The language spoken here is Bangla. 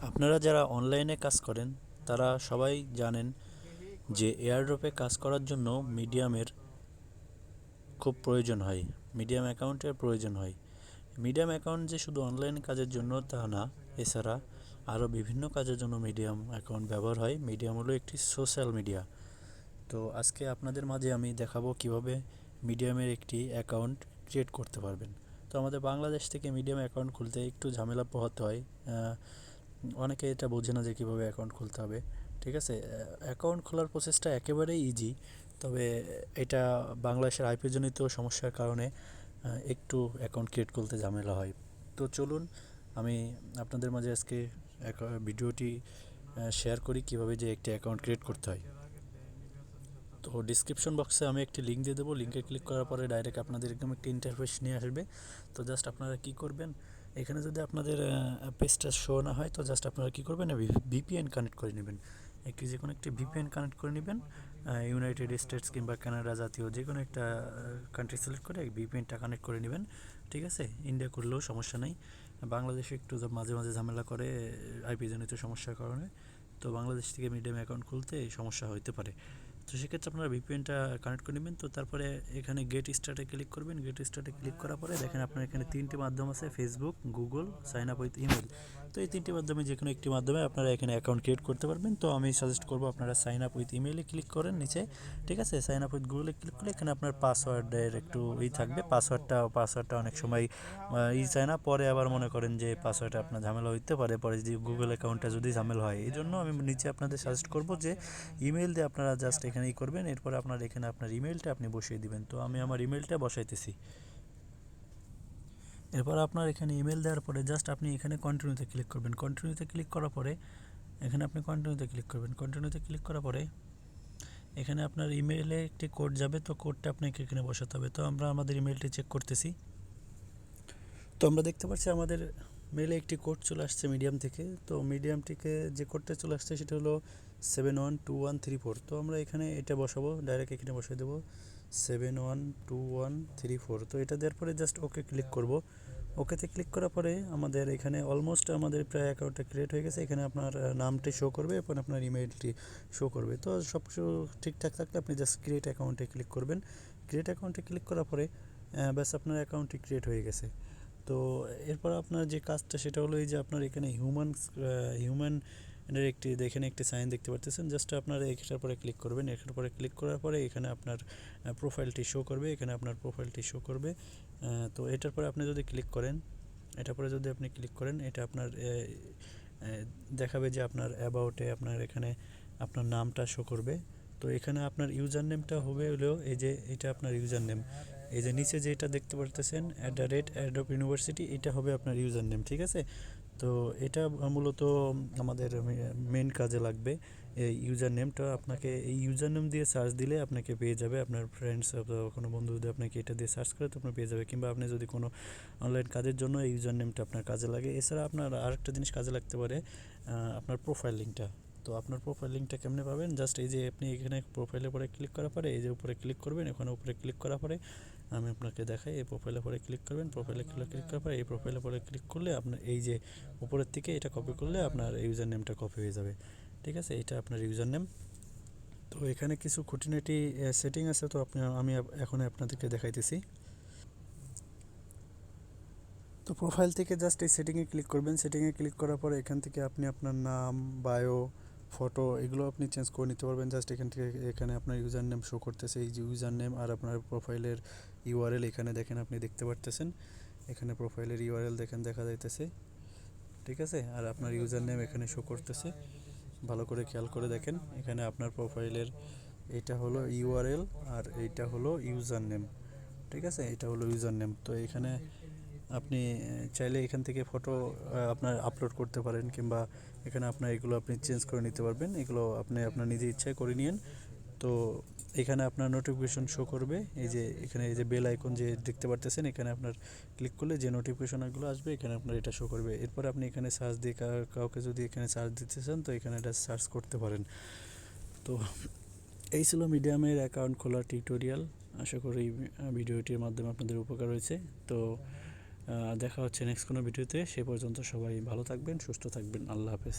আপনারা যারা অনলাইনে কাজ করেন তারা সবাই জানেন যে এয়ারড্রপে কাজ করার জন্য মিডিয়ামের খুব প্রয়োজন হয়, মিডিয়াম অ্যাকাউন্টের প্রয়োজন হয়। মিডিয়াম অ্যাকাউন্ট যে শুধু অনলাইন কাজের জন্য তা না, এছাড়া আরও বিভিন্ন কাজের জন্য মিডিয়াম অ্যাকাউন্ট ব্যবহার হয়। মিডিয়াম হলো একটি সোশ্যাল মিডিয়া। তো আজকে আপনাদের মাঝে আমি দেখাবো কিভাবে মিডিয়ামের একটি অ্যাকাউন্ট ক্রিয়েট করতে পারবেন। তো আমাদের বাংলাদেশ থেকে মিডিয়াম অ্যাকাউন্ট খুলতে একটু ঝামেলা পোহাতে হয়। অনেকে এটা বোঝে না যে কীভাবে অ্যাকাউন্ট খুলতে হবে। ঠিক আছে, অ্যাকাউন্ট খোলার প্রসেসটা একেবারেই ইজি, তবে এটা বাংলাদেশের আইপিজনিত সমস্যার কারণে একটু অ্যাকাউন্ট ক্রিয়েট করতে ঝামেলা হয়। তো চলুন আমি আপনাদের মাঝে আজকে ভিডিওটি শেয়ার করি কিভাবে যে একটি অ্যাকাউন্ট ক্রিয়েট করতে হয়। তো ডিসক্রিপশন বক্সে আমি একটি লিঙ্ক দিয়ে দেবো। লিঙ্কে ক্লিক করার পরে ডাইরেক্ট আপনাদের এরকম একটি ইন্টারফেস নিয়ে আসবে। তো জাস্ট আপনারা কি করবেন, এখানে যদি আপনাদের পেজটা শো না হয় তো জাস্ট আপনারা কী করবেন, ভিপিএন কানেক্ট করে নেবেন। যে কোনো একটি ভিপিএন কানেক্ট করে নেবেন। ইউনাইটেড স্টেটস কিংবা কানাডা জাতীয় যে কোনো একটা কান্ট্রি সিলেক্ট করে ভিপিএনটা কানেক্ট করে নেবেন। ঠিক আছে, ইন্ডিয়া করলেও সমস্যা নেই। বাংলাদেশে একটু মাঝে মাঝে ঝামেলা করে আইপি জনিত সমস্যার কারণে। তো বাংলাদেশ থেকে মিডিয়াম অ্যাকাউন্ট খুলতে সমস্যা হতে পারে। তো সেক্ষেত্রে আপনারা ভিপিএনটা কানেক্ট করে নেবেন। তো তারপরে এখানে গেট স্টার্টে ক্লিক করবেন। গেট স্টার্টে ক্লিক করার পরে দেখেন আপনার এখানে তিনটি মাধ্যম আছে, Facebook, Google, sign up with email. তো এই তিনটি মাধ্যমে যে কোনো একটি মাধ্যমে আপনারা এখানে অ্যাকাউন্ট ক্রিয়েট করতে পারবেন। তো আমি সাজেস্ট করবো আপনারা সাইন আপ উইথ ইমেলে ক্লিক করেন নিচে। ঠিক আছে, সাইন আপ উইথ গুগলে ক্লিক করলে এখানে আপনার পাসওয়ার্ডের একটু থাকবে। পাসওয়ার্ডটা অনেক সময় চায় না, পরে আবার মনে করেন যে পাসওয়ার্ডে আপনার ঝামেলা হইতে পারে, পরে যদি গুগল অ্যাকাউন্টটা যদি ঝামেলা হয়। এই জন্য আমি নিচে আপনাদের সাজেস্ট করবো যে ইমেল দিয়ে আপনারা জাস্ট এখানে করবেন। এরপরে আপনার এখানে আপনার ইমেলটা আপনি বসিয়ে দিবেন। তো আমি আমার ইমেলটা বসাইতেছি। এরপর আপনার এখানে ইমেল দেওয়ার পরে জাস্ট আপনি এখানে কন্টিনিউতে ক্লিক করবেন। কন্টিনিউতে ক্লিক করার পরে এখানে আপনি কন্টিনিউতে ক্লিক করবেন। কন্টিনিউতে ক্লিক করার পরে এখানে আপনার ইমেইলে একটি কোড যাবে। তো কোডটা আপনাকে এখানে বসাতে হবে। তো আমরা আমাদের ইমেলটি চেক করতেছি। তো আমরা দেখতে পাচ্ছি আমাদের মেলে একটি কোড চলে আসছে মিডিয়াম থেকে। তো মিডিয়াম থেকে যে কোডটা চলে আসছে সেটা হলো 712134। তো আমরা এখানে এটা বসাবো, ডাইরেক্ট এখানে বসিয়ে দেবো 712134। তো এটা দেওয়ার পরে জাস্ট ওকে ক্লিক করব। ওকেতে ক্লিক করার পরে আমাদের এখানে অলমোস্ট আমাদের প্রায় অ্যাকাউন্টটা ক্রিয়েট হয়ে গেছে। এখানে আপনার নামটি শো করবে এবং আপনার ইমেইলটি শো করবে। তো সব কিছু ঠিকঠাক থাকলে আপনি জাস্ট ক্রিয়েট অ্যাকাউন্টে ক্লিক করবেন। ক্রিয়েট অ্যাকাউন্টে ক্লিক করার পরে ব্যাস আপনার অ্যাকাউন্টটি ক্রিয়েট হয়ে গেছে। তো এরপর আপনার যে কাজটা সেটা হলো এই যে আপনার এখানে হিউম্যান এর এখানে একটি সাইন দেখতে পাচ্ছেন। জাস্ট আপনারা এটার পরে ক্লিক করবেন। এটার পরে ক্লিক করার পরে এখানে আপনার প্রোফাইলটি শো করবে। এখানে আপনার প্রোফাইলটি শো করবে। তো এটার পরে আপনি যদি ক্লিক করেন, এটার পরে যদি আপনি ক্লিক করেন, এটা আপনার দেখাবে যে আপনার অ্যাবাউটে আপনার এখানে আপনার নামটা শো করবে। তো এখানে আপনার ইউজার নেমটা হবে হলো এই যে এটা আপনার ইউজার নেম। এই যে নিচে যেটা দেখতে পারতেছেন @adobe এটা হবে আপনার ইউজার নেম। ঠিক আছে, তো এটা মূলত আমাদের মেন কাজে লাগবে। এই ইউজার নেমটা আপনাকে এই ইউজার নেম দিয়ে সার্চ দিলে আপনাকে পেয়ে যাবে। আপনার ফ্রেন্ডস অথবা কোনো বন্ধু যদি আপনাকে এটা দিয়ে সার্চ করে তো আপনার পেয়ে যাবে। কিংবা আপনি যদি কোনো অনলাইন কাজের জন্য এই ইউজার নেমটা আপনার কাজে লাগে। এছাড়া আপনার আরেকটা জিনিস কাজে লাগতে পারে, আপনার প্রোফাইল লিঙ্কটা। তো আপনার প্রোফাইল লিঙ্কটা কেমনে পাবেন, জাস্ট এই যে আপনি এখানে প্রোফাইলের পরে ক্লিক করার পরে এই যে উপরে ক্লিক করবেন। এখানে উপরে ক্লিক করার পরে আমি আপনাকে দেখাই, এই প্রোফাইলের পরে ক্লিক করবেন। প্রোফাইলে ক্লিক করার পরে এই প্রোফাইলের পরে ক্লিক করলে আপনার এই যে উপরের থেকে এটা কপি করলে আপনার ইউজার নেমটা কপি হয়ে যাবে। ঠিক আছে, এটা আপনার ইউজার নেম। তো এখানে কিছু খুঁটিনাটি সেটিং আছে, তো আমি এখন আপনাদেরকে দেখাইতেছি। তো প্রোফাইল থেকে জাস্ট এই সেটিংয়ে ক্লিক করবেন। সেটিংয়ে ক্লিক করার পরে এখান থেকে আপনি আপনার নাম, বায়ো, ফটো এগুলো আপনি চেঞ্জ করে নিতে পারবেন। জাস্ট এখান থেকে এখানে আপনার ইউজার নেম শো করতেছে, এই যে ইউজার নেম আর আপনার প্রোফাইলের ইউআরএল এখানে দেখেন, আপনি দেখতে পারতেছেন। এখানে প্রোফাইলের ইউআরএল দেখেন দেখা যাইতেছে। ঠিক আছে, আর আপনার ইউজার নেম এখানে শো করতেছে। ভালো করে খেয়াল করে দেখেন, এখানে আপনার প্রোফাইলের এটা হলো ইউআরএল আর এইটা হলো ইউজার নেম। ঠিক আছে, এটা হলো ইউজার নেম। তো এখানে আপনি চাইলে এখান থেকে ফটো আপনার আপলোড করতে পারেন, কিংবা এখানে আপনার এগুলো আপনি চেঞ্জ করে নিতে পারবেন। এগুলো আপনি আপনার নিজের ইচ্ছায় করে নিন। তো এখানে আপনার নোটিফিকেশন শো করবে। এই যে এখানে এই যে বেল আইকন যে দেখতে পারতেছেন, এখানে আপনার ক্লিক করলে যে নোটিফিকেশনগুলো আসবে এখানে আপনার এটা শো করবে। এরপর আপনি এখানে সার্চ দিয়ে কাউকে যদি এখানে সার্চ দিতে চান তো এখানে এটা সার্চ করতে পারেন। তো এই ছিল মিডিয়ামের অ্যাকাউন্ট খোলার টিউটোরিয়াল। আশা করি ভিডিওটির মাধ্যমে আপনাদের উপকার হয়েছে। তো দেখা হচ্ছে নেক্সট কোনো ভিডিওতে। সে পর্যন্ত সবাই ভালো থাকবেন, সুস্থ থাকবেন। আল্লাহ হাফেজ।